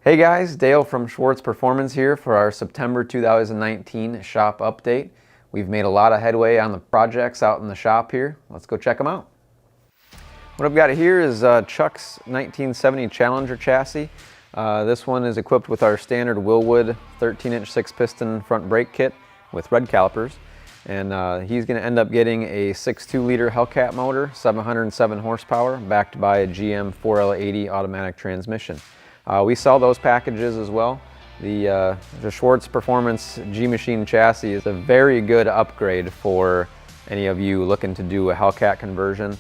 Hey guys, Dale from Schwarz Performance here for our September 2019 shop update. We've made a lot of headway on the projects out in the shop here. Let's go check them out. What I've got here is Chuck's 1970 Challenger chassis. This one is equipped with our standard Wilwood 13-inch 6-piston front brake kit with red calipers. And he's going to end up getting a 6.2 liter Hellcat motor, 707 horsepower, backed by a GM 4L80 automatic transmission. We sell those packages as well. The Schwartz Performance G-Machine chassis is a very good upgrade for any of you looking to do a Hellcat conversion.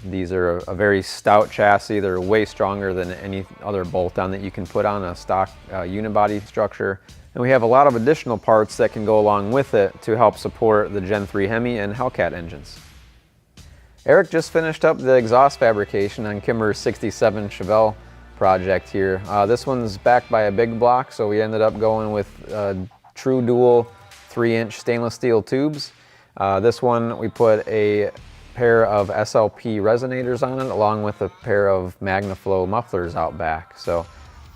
These are a very stout chassis. They're way stronger than any other bolt-on that you can put on a stock unibody structure. And we have a lot of additional parts that can go along with it to help support the Gen 3 Hemi and Hellcat engines. Eric just finished up the exhaust fabrication on Kimmer's 67 Chevelle project here. This one's backed by a big block, so we ended up going with true dual 3-inch stainless steel tubes. This one we put a pair of SLP resonators on it along with a pair of MagnaFlow mufflers out back. So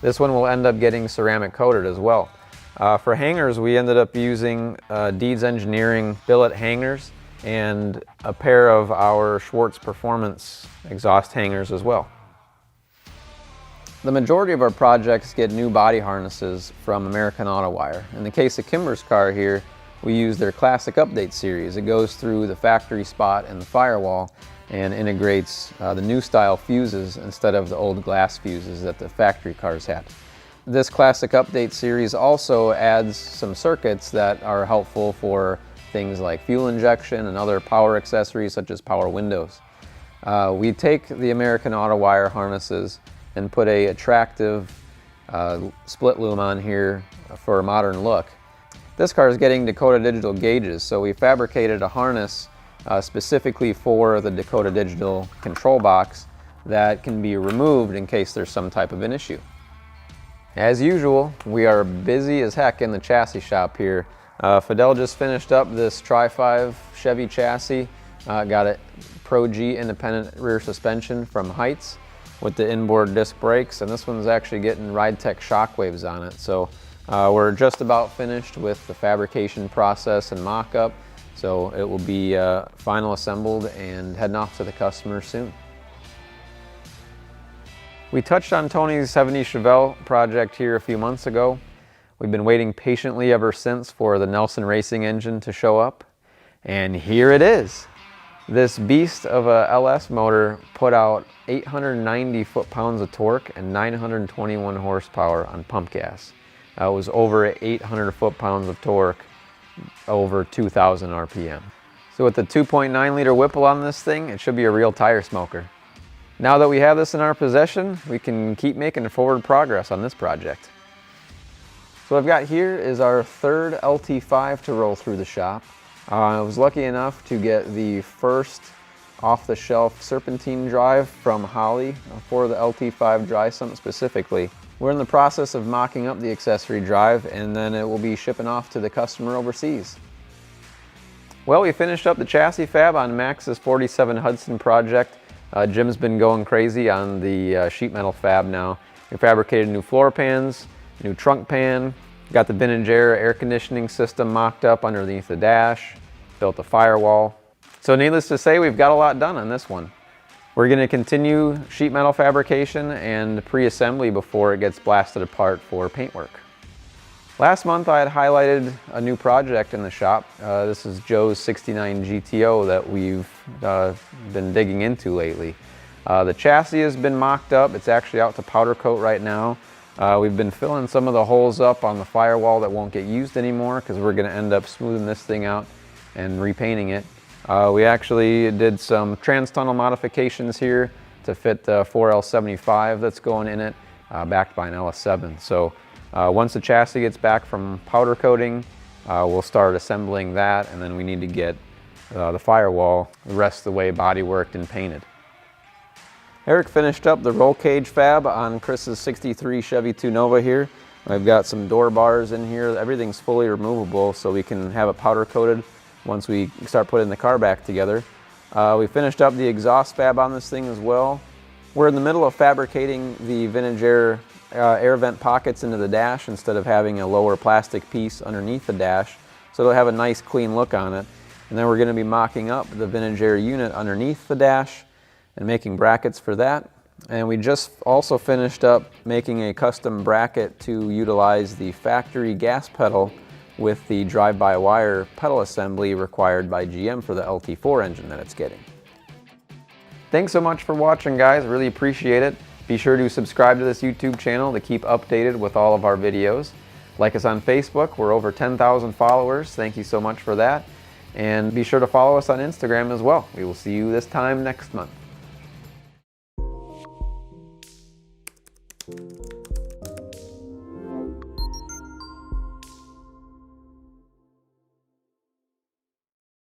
this one will end up getting ceramic coated as well. For hangers, we ended up using Deeds Engineering billet hangers and a pair of our Schwartz Performance exhaust hangers as well. The majority of our projects get new body harnesses from American Auto Wire. In the case of Kimber's car here, we use their Classic Update series. It goes through the factory spot and the firewall and integrates the new style fuses instead of the old glass fuses that the factory cars had. This Classic Update series also adds some circuits that are helpful for things like fuel injection and other power accessories such as power windows. We take the American Auto Wire harnesses and put a attractive split loom on here for a modern look. This car is getting Dakota Digital gauges, so we fabricated a harness specifically for the Dakota Digital control box that can be removed in case there's some type of an issue. As usual, we are busy as heck in the chassis shop here. Fidel just finished up this Tri-5 Chevy chassis, got a Pro G independent rear suspension from Heights with the inboard disc brakes, and this one's actually getting RideTech shockwaves on it. So we're just about finished with the fabrication process and mock-up, so it will be final assembled and heading off to the customer soon. We touched on Tony's 70 Chevelle project here a few months ago. We've been waiting patiently ever since for the Nelson Racing engine to show up, and here it is. This beast of a LS motor put out 890 foot-pounds of torque and 921 horsepower on pump gas. It was over 800 foot-pounds of torque, over 2,000 RPM. So with the 2.9 liter Whipple on this thing, it should be a real tire smoker. Now that we have this in our possession, we can keep making forward progress on this project. So what I've got here is our third LT5 to roll through the shop. I was lucky enough to get the first off-the-shelf serpentine drive from Holley for the LT5 dry sump specifically. We're in the process of mocking up the accessory drive, and then it will be shipping off to the customer overseas. Well, we finished up the chassis fab on Max's 47 Hudson project. Jim's been going crazy on the sheet metal fab now. We fabricated new floor pans, new trunk pan, got the vintage air conditioning system mocked up underneath the dash, built a firewall. So needless to say, we've got a lot done on this one. We're going to continue sheet metal fabrication and pre-assembly before it gets blasted apart for paintwork. Last month I had highlighted a new project in the shop. This is Joe's 69 GTO that we've been digging into lately. The chassis has been mocked up. It's actually out to powder coat right now. We've been filling some of the holes up on the firewall that won't get used anymore because we're going to end up smoothing this thing out and repainting it. We actually did some trans-tunnel modifications here to fit the 4L75 that's going in it, backed by an LS7. So once the chassis gets back from powder coating, we'll start assembling that, and then we need to get the firewall the rest of the way bodyworked and painted. Eric finished up the roll cage fab on Chris's 63 Chevy 2 Nova here. I've got some door bars in here. Everything's fully removable so we can have it powder coated once we start putting the car back together. We finished up the exhaust fab on this thing as well. We're in the middle of fabricating the vintage air air vent pockets into the dash instead of having a lower plastic piece underneath the dash, so it'll have a nice clean look on it. And then we're going to be mocking up the vintage air unit underneath the dash and making brackets for that. And we just also finished up making a custom bracket to utilize the factory gas pedal with the drive-by-wire pedal assembly required by GM for the LT4 engine that it's getting. Thanks so much for watching, guys. Really appreciate it. Be sure to subscribe to this YouTube channel to keep updated with all of our videos. Like us on Facebook. We're over 10,000 followers. Thank you so much for that. And be sure to follow us on Instagram as well. We will see you this time next month.